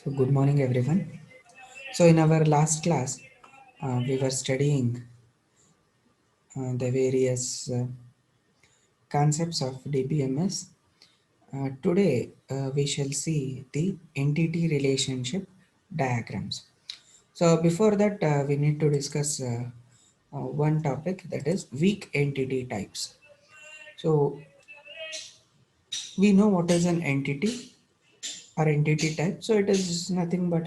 So, good morning, everyone. So, in our last class, we were studying the various concepts of DBMS. Today, we shall see the entity relationship diagrams. So, before that, we need to discuss one topic, that is weak entity types. So, we know what is an entity or entity type. So, it is nothing but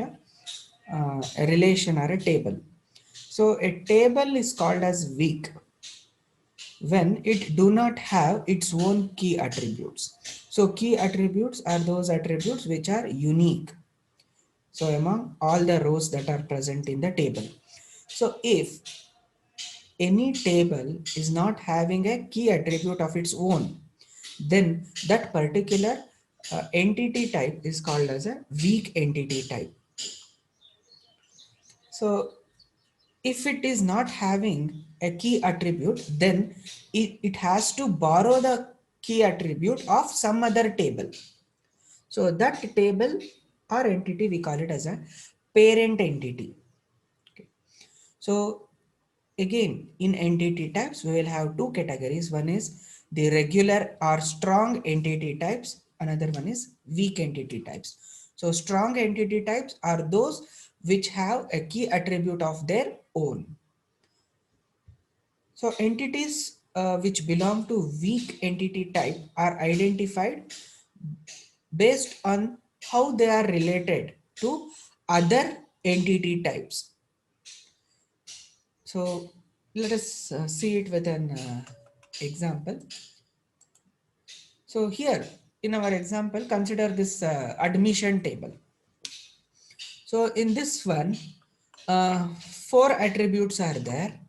a relation or a table. So a table is called as weak when it do not have its own key attributes. So key attributes are those attributes which are unique. So among all the rows that are present in the table. So if any table is not having a key attribute of its own, then that particular entity type is called as a weak entity type. So if it is not having a key attribute, then it has to borrow the key attribute of some other table. So that table or entity, we call it as a parent entity. Okay. So again, in entity types, we will have two categories. One is the regular or strong entity types. Another one is weak entity types. So strong entity types are those which have a key attribute of their own. So entities which belong to weak entity type are identified based on how they are related to other entity types. So let us see it with an example. So here in our example, consider this admission table. So in this one, four attributes are there.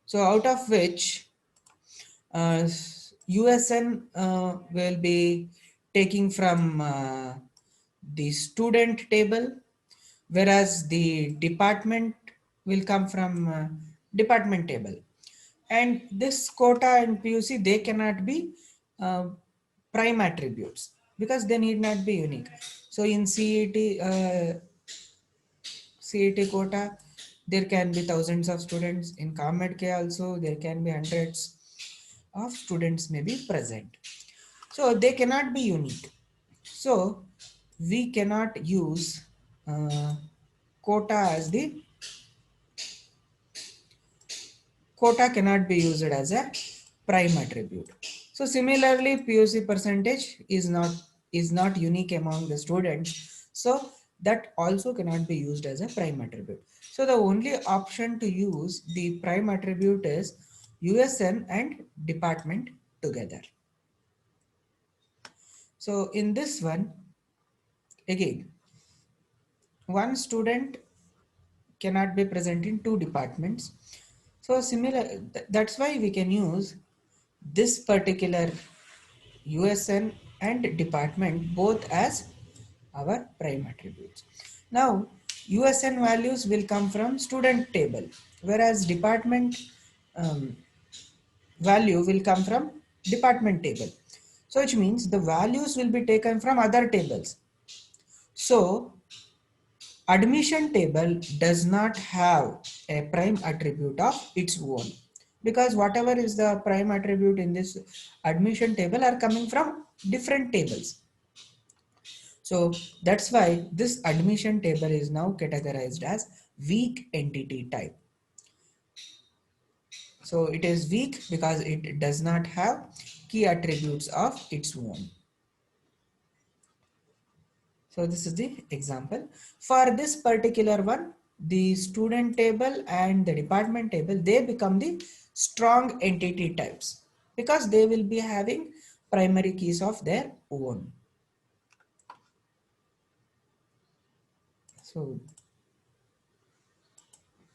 So out of which uh, USN will be taking from the student table, whereas the department will come from department table. And this quota and PUC, they cannot be uh, prime attributes because they need not be unique. So in CET quota, there can be thousands of students. In ComEd K also, there can be hundreds of students may be present. So they cannot be unique. So we cannot use quota as the quota cannot be used as a prime attribute. So similarly, PUC percentage is not unique among the students. So that also cannot be used as a prime attribute. So the only option to use the prime attribute is USN and department together. So in this one, again, one student cannot be present in two departments. So that's why we can use this particular USN and department both as our prime attributes. Now USN values will come from student table, whereas department um, value will come from department table. So which means the values will be taken from other tables. So admission table does not have a prime attribute of its own, because whatever is the prime attribute in this admission table are coming from different tables. So that's why this admission table is now categorized as weak entity type. So it is weak because it does not have key attributes of its own. So this is the example. For this particular one, the student table and the department table, they become the strong entity types because they will be having primary keys of their own. So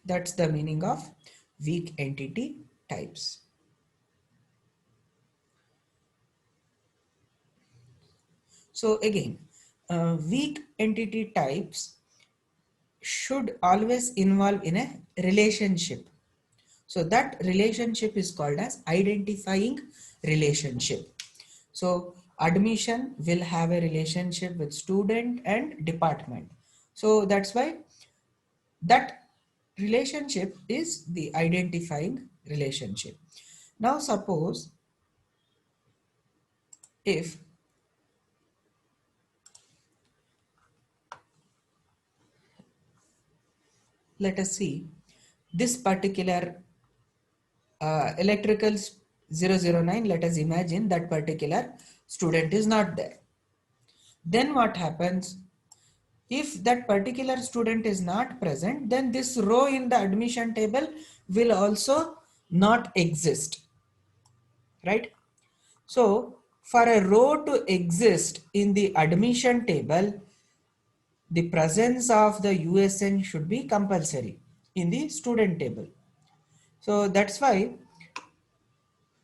that's the meaning of weak entity types. So again, weak entity types should always involve in a relationship. So that relationship is called as identifying relationship. So admission will have a relationship with student and department. So that's why that relationship is the identifying relationship. Now suppose if let us see this particular electrical 009, let us imagine that particular student is not there. Then what happens? If that particular student is not present, then this row in the admission table will also not exist, right? So for a row to exist in the admission table, the presence of the USN should be compulsory in the student table. So that's why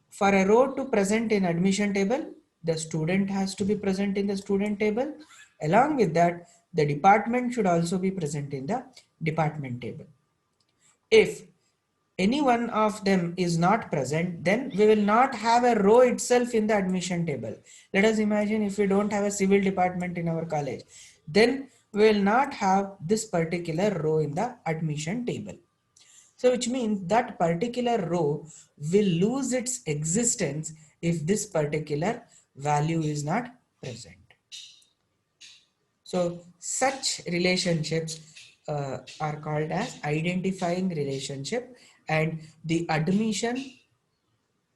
for a row to present in admission table, the student has to be present in the student table. Along with that, the department should also be present in the department table. If any one of them is not present, then we will not have a row itself in the admission table. Let us imagine if we don't have a civil department in our college, then we will not have this particular row in the admission table. So which means that particular row will lose its existence if this particular value is not present. So such relationships are called as identifying relationship, and the admission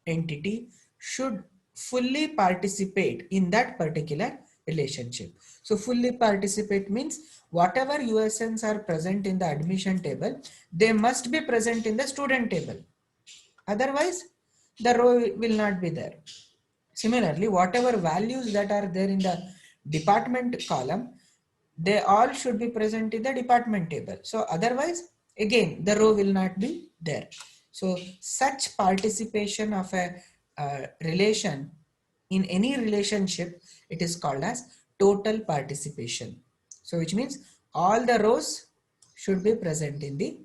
entity should fully participate in that particular relationship. So fully participate means whatever USNs are present in the admission table, they must be present in the student table. Otherwise, the row will not be there. Similarly, whatever values that are there in the department column, they all should be present in the department table. So otherwise, again, the row will not be there. So such participation of a relation in any relationship, it is called as total participation. So which means all the rows should be present in the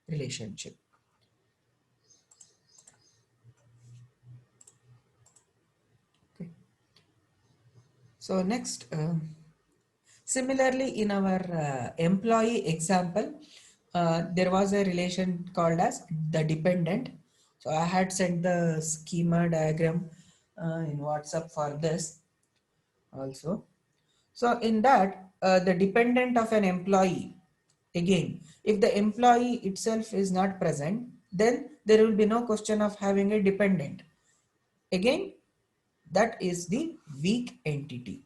relationship. Okay. So next, similarly, in our employee example, there was a relation called as the dependent. So I had sent the schema diagram in WhatsApp for this also. So in that, the dependent of an employee, again, if the employee itself is not present, then there will be no question of having a dependent. Again, that is the weak entity.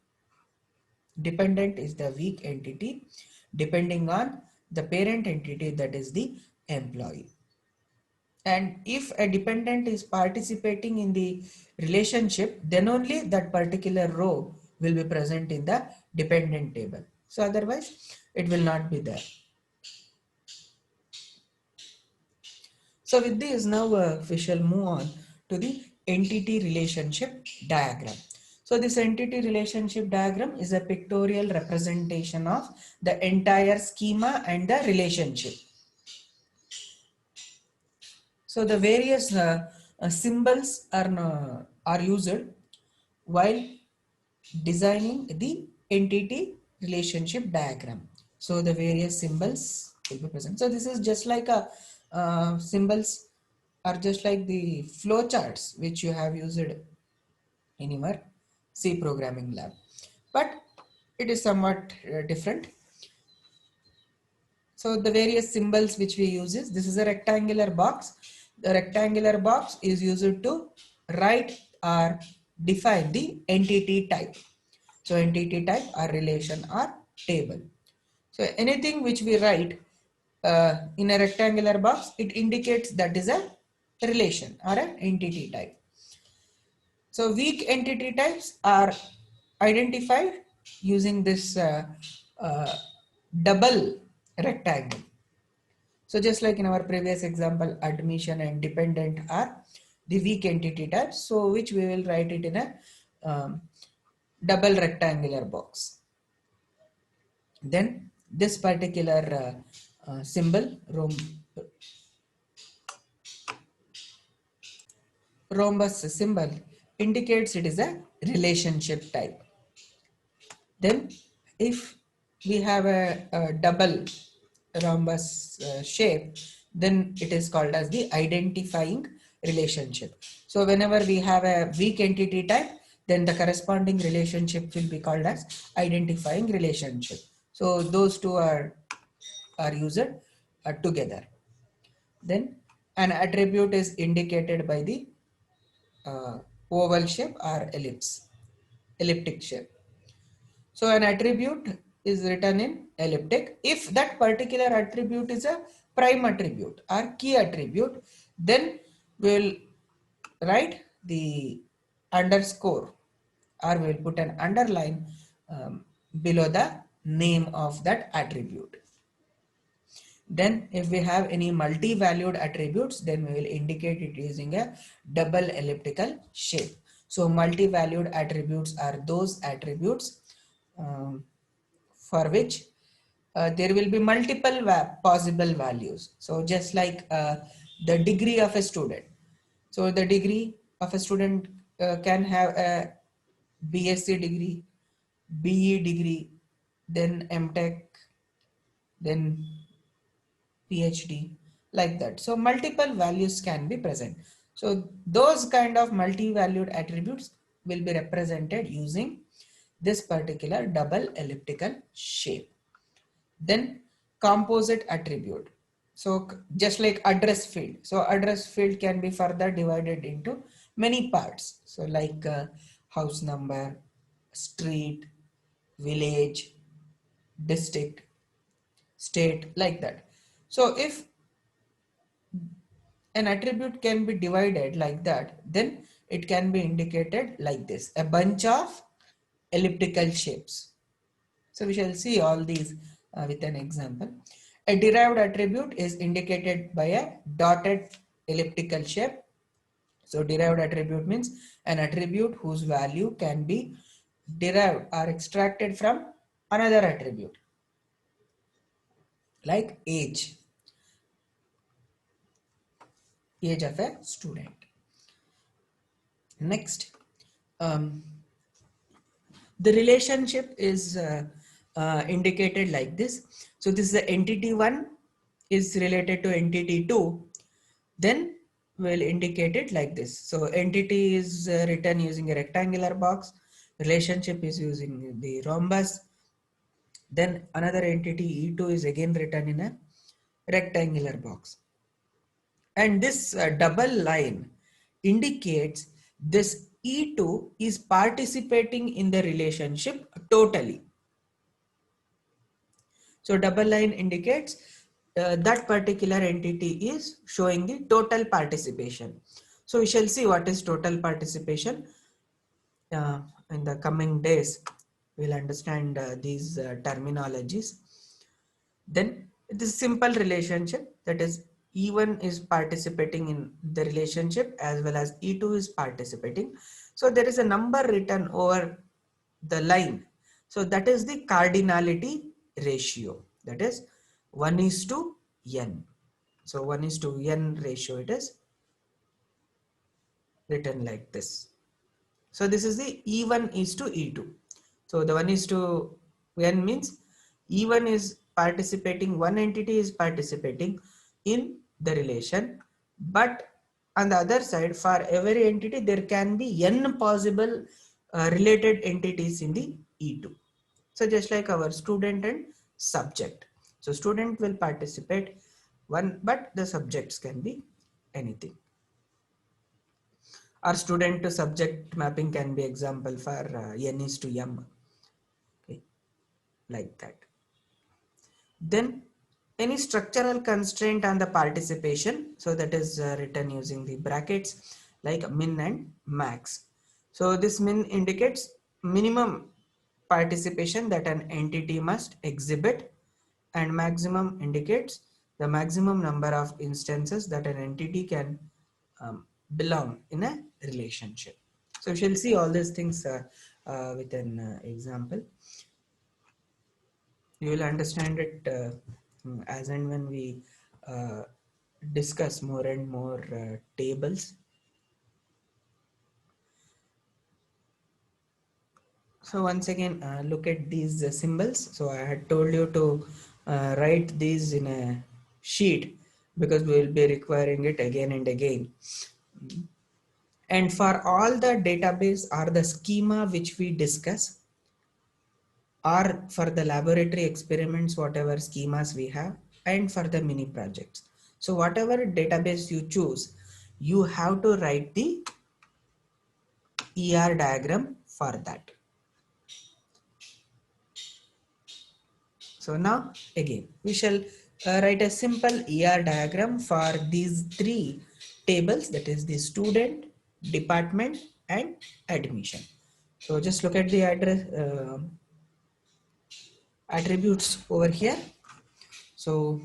Dependent is the weak entity depending on the parent entity, that is the employee. And if a dependent is participating in the relationship, then only that particular row will be present in the dependent table. So otherwise it will not be there. So with this, now we shall move on to the entity relationship diagram. So this entity relationship diagram is a pictorial representation of the entire schema and the relationship. So the various symbols are used while designing the entity relationship diagram. So the various symbols will be present. So this is just like a symbols are just like the flow charts which you have used in your C programming lab, but it is somewhat different. So the various symbols which we use is, this is a rectangular box. The rectangular box is used to write or define the entity type. So entity type or relation or table. So anything which we write in a rectangular box, it indicates that is a relation or an entity type. So weak entity types are identified using this uh, double rectangle. So just like in our previous example, admission and dependent are the weak entity types. So which we will write it in a double rectangular box. Then this particular symbol, rhombus symbol, indicates it is a relationship type. Then if we have a double rhombus shape, then it is called as the identifying relationship. So whenever we have a weak entity type, then the corresponding relationship will be called as identifying relationship. So those two are used together. Then an attribute is indicated by the oval shape or elliptic shape. So an attribute is written in elliptic. If that particular attribute is a prime attribute or key attribute, then we'll write the underscore or we'll put an underline below the name of that attribute. Then if we have any multi-valued attributes, then we will indicate it using a double elliptical shape. So multi-valued attributes are those attributes for which there will be multiple possible values. So just like the degree of a student. So the degree of a student can have a BSc degree, BE degree, then MTech, then PhD, like that. So multiple values can be present. So those kind of multi-valued attributes will be represented using this particular double elliptical shape. Then composite attribute. So just like address field. So address field can be further divided into many parts. So like house number, street, village, district, state, like that. So if an attribute can be divided like that, then it can be indicated like this, a bunch of elliptical shapes. So we shall see all these with an example. A derived attribute is indicated by a dotted elliptical shape. So derived attribute means an attribute whose value can be derived or extracted from another attribute, like age of a student. Next, um, the relationship is indicated like this. So this is the entity 1 is related to entity 2, then we'll indicate it like this. So entity is written using a rectangular box, relationship is using the rhombus, then another entity E2 is again written in a rectangular box. And this double line indicates this E2 is participating in the relationship totally. So double line indicates that particular entity is showing the total participation. So we shall see what is total participation in the coming days. We'll understand these terminologies. Then this simple relationship, that is E1 is participating in the relationship as well as E2 is participating. So there is a number written over the line. So that is the cardinality ratio. That is 1 is to n. So 1 is to n ratio, it is written like this. So this is the E1 is to E2. So the 1 is to n means E1 is participating, one entity is participating in the relation, but on the other side, for every entity there can be n possible related entities in the E2. So just like our student and subject. So student will participate one, but the subjects can be anything. Our student to subject mapping can be example for n is to m. Okay, like that. Then any structural constraint on the participation, so that is written using the brackets like min and max. So this min indicates minimum participation that an entity must exhibit, and maximum indicates the maximum number of instances that an entity can belong in a relationship. So we shall see all these things with an example. You will understand it as and when we uh, discuss more and more tables. So once again, look at these symbols. So I had told you to write these in a sheet because we will be requiring it again and again. And for all the database or the schema which we discuss, or for the laboratory experiments, whatever schemas we have, and for the mini projects. So whatever database you choose, you have to write the ER diagram for that. So now again, we shall write a simple ER diagram for these three tables, that is the student, department and admission. So just look at the address attributes over here. So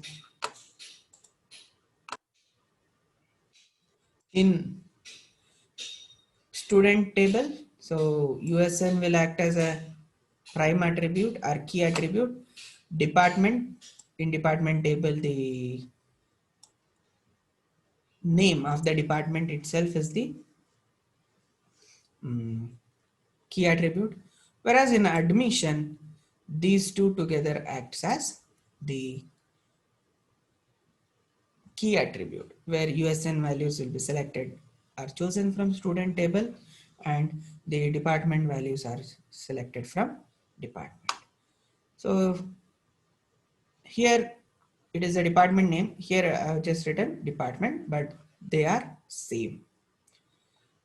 in student table, so USN will act as a prime attribute or key attribute. Department, in department table, the name of the department itself is the key attribute, whereas in admission these two together acts as the key attribute, where USN values will be selected are chosen from student table and the department values are selected from department. So here it is a department name, here I have just written department, but they are same.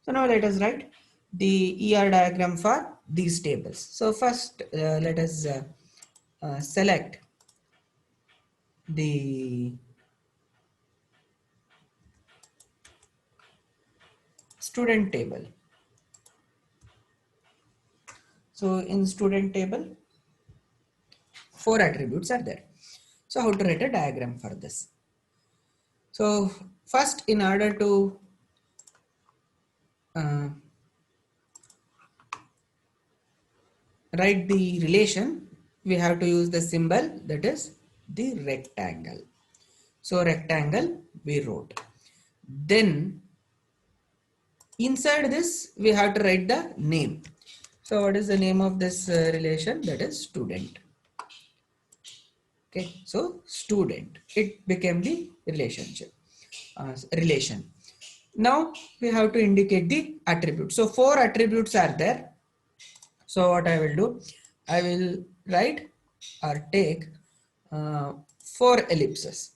So now let us write the ER diagram for these tables. So first let us select the student table. So in student table, 4 attributes are there. So how to write a diagram for this? So first, in order to uh, write the relation, we have to use the symbol, that is the rectangle. So rectangle we wrote. Then inside this we have to write the name. So what is the name of this relation? That is student. Okay, so student, it became the relationship relation. Now we have to indicate the attributes. So 4 attributes are there. So what I will do, I will write or take 4 ellipses.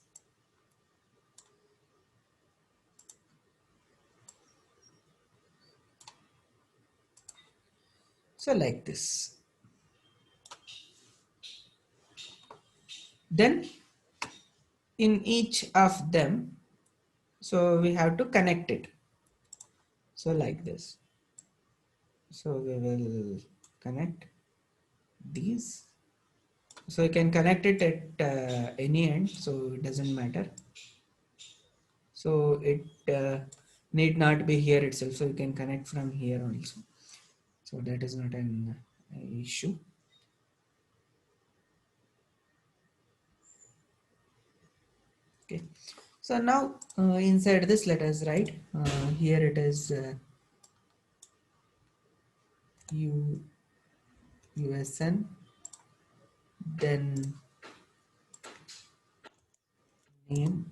So like this. Then in each of them, so we have to connect it. So like this. So we will connect these. So you can connect it at any end, so it doesn't matter. So it need not be here itself, so you can connect from here also. So that is not an issue. Okay, so now inside this let us write here it is USN, then name,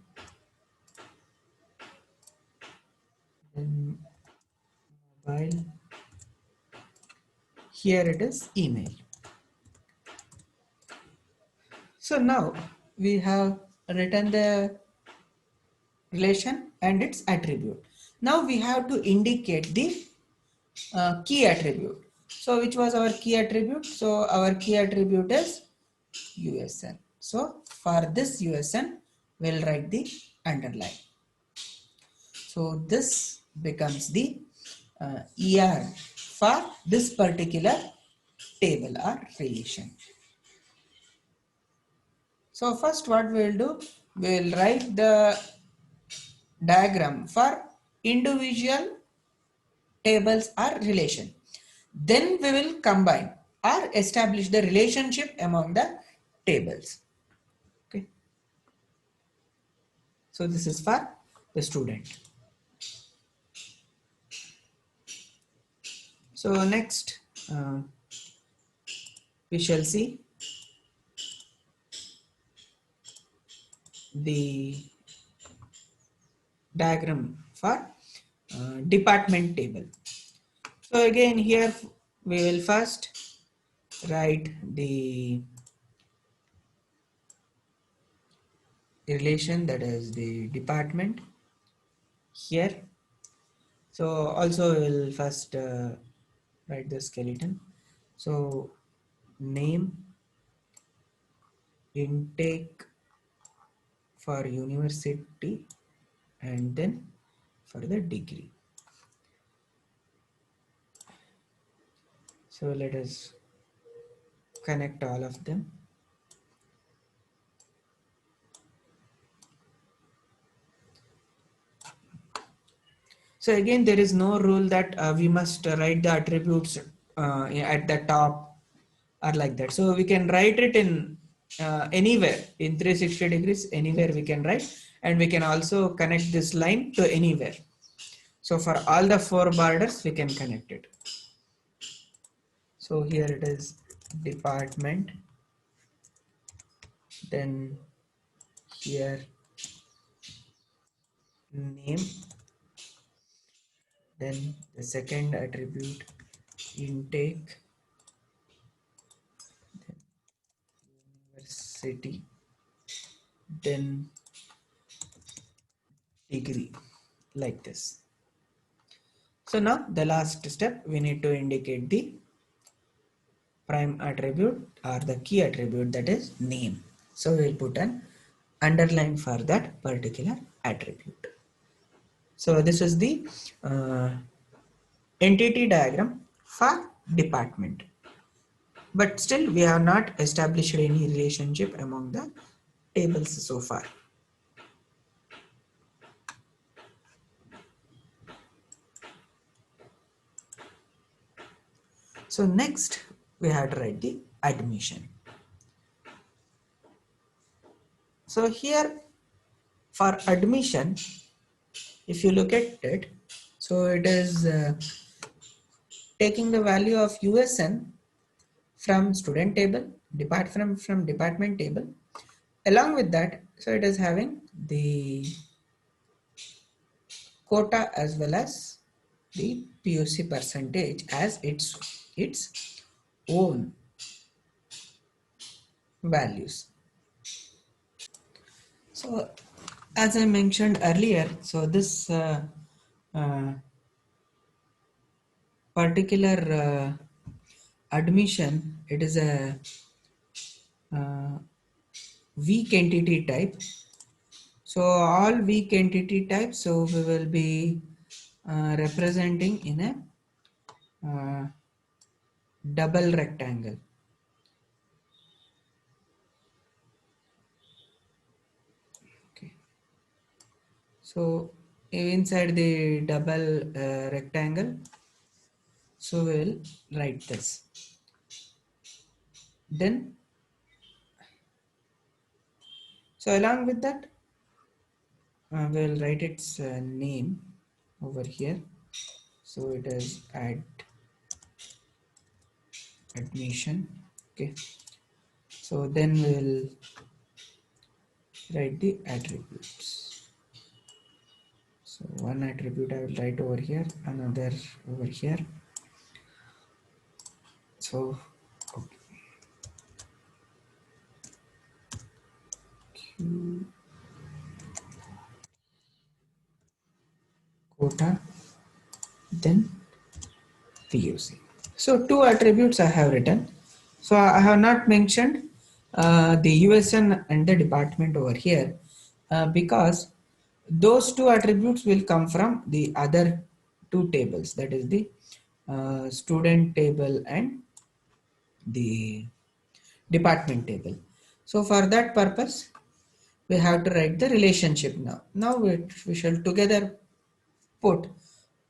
then mobile, here it is email. So now we have written the relation and its attribute. Now we have to indicate the key attribute. So which was our key attribute? So our key attribute is USN. So for this USN, we'll write the underline. So this becomes the ER for this particular table or relation. So first what we'll do, we'll write the diagram for individual tables or relation. Then we will combine or establish the relationship among the tables. Okay. So this is for the student. So next, we shall see the diagram for department table. So again here we will first write the relation, that is the department here. So also we will first write the skeleton. So name, intake for university, and then for the degree. So let us connect all of them. So again, there is no rule that we must write the attributes at the top or like that. So we can write it in anywhere in 360 degrees, anywhere we can write, and we can also connect this line to anywhere. So for all the four borders, we can connect it. So here it is department, then here name, then the second attribute intake, then university, then degree, like this. So now the last step, we need to indicate the prime attribute or the key attribute, that is name. So we will put an underline for that particular attribute. So this is the uh, entity diagram for department. But still we have not established any relationship among the tables so far. So next we have to write the admission. So here for admission, if you look at it, so it is taking the value of USN from student table, from department table. Along with that, so it is having the quota as well as the PUC percentage as its own values. So as I mentioned earlier, so this uh, particular admission, it is a uh, weak entity type. So all weak entity types, so we will be representing in a double rectangle. Okay. So inside the double rectangle, so we'll write this. Then, so along with that, we'll write its name over here. So it is admission. Okay. So then we'll write the attributes. So one attribute I will write over here, another over here. So okay. Q quota, then PUC. So two attributes I have written. So I have not mentioned the USN and the department over here because those two attributes will come from the other two tables, that is the student table and the department table. So for that purpose, we have to write the relationship now. Now we shall together put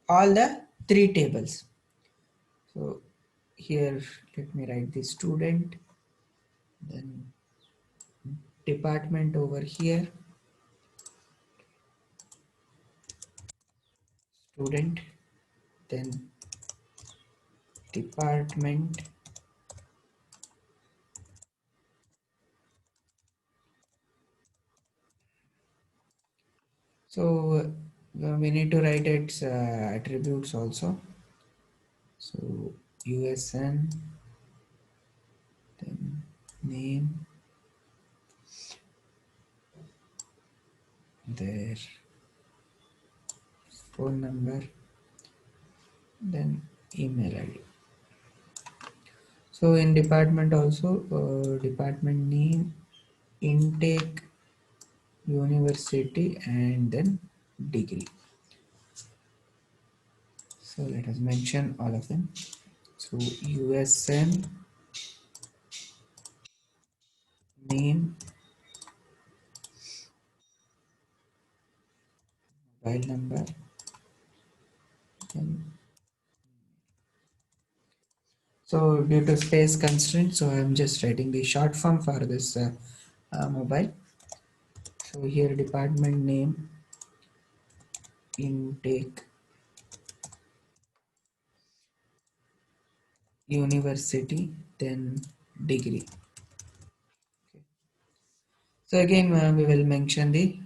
all the three tables. So here let me write the student, then department over here, student, then department, So we need to write its attributes also. So USN, then name, their phone number, then email ID. So in department also, department name, intake, university, and then degree. So let us mention all of them. So USN, name, mobile number, then so due to space constraint, so I'm just writing the short form for this mobile. So here department name, intake, university, then degree. Okay. So again we will mention the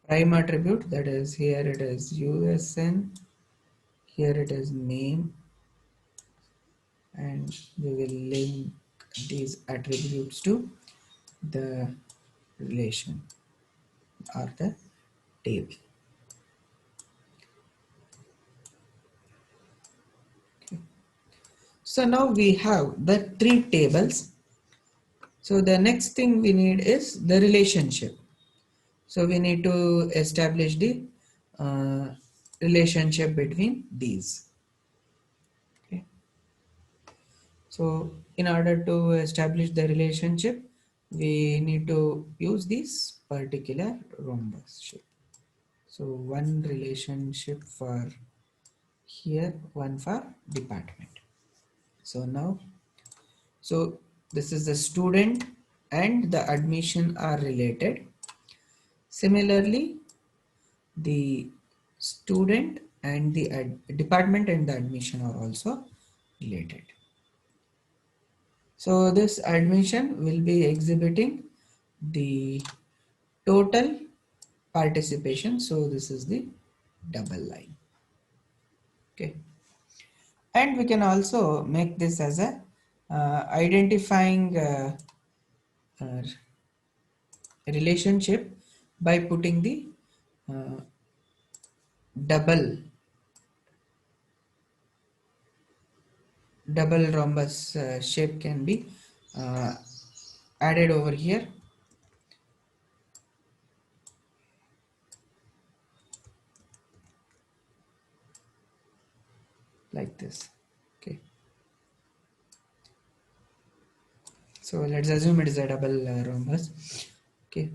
prime attribute, that is here it is USN, here it is name, and we will link these attributes to the relation or the table. Okay. So now we have the three tables. So the next thing we need is the relationship. So we need to establish the uh, relationship between these. Okay. So in order to establish the relationship, we need to use this particular rhombus shape. So one relationship for here, one for department. So now, so this is the student and the admission are related. Similarly, the student and the department and the admission are also related. So this admission will be exhibiting the total participation. So this is the double line. Okay. And we can also make this as a identifying uh, relationship by putting the uh, double rhombus shape can be uh, added over here like this. Okay, so let's assume it is a double rhombus. Okay,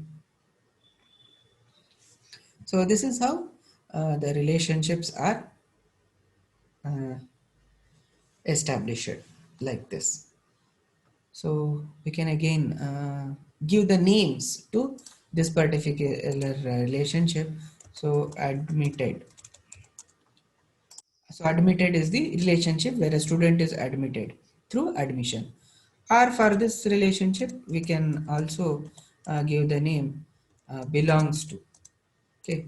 so this is how the relationships are uh, established like this. So we can again give the names to this particular relationship. So admitted. So admitted is the relationship where a student is admitted through admission. Or for this relationship, we can also give the name belongs to. Okay.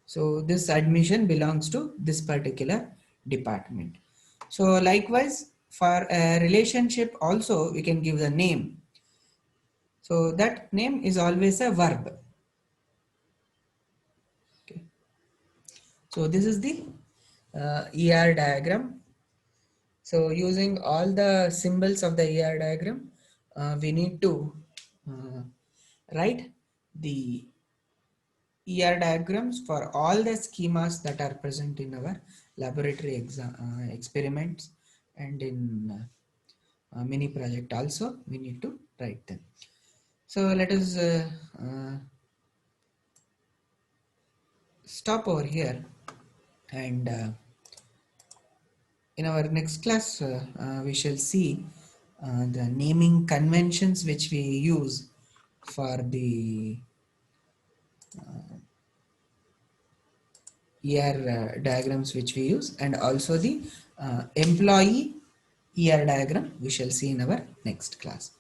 So this admission belongs to this particular department. So likewise, for a relationship also, we can give the name. So that name is always a verb. Okay. So this is the ER diagram. So using all the symbols of the ER diagram, we need to uh, write the ER diagrams for all the schemas that are present in our laboratory experiments and in mini project also we need to write them. So let us stop over here, and in our next class we shall see the naming conventions which we use for the ER diagrams which we use, and also the employee ER diagram we shall see in our next class.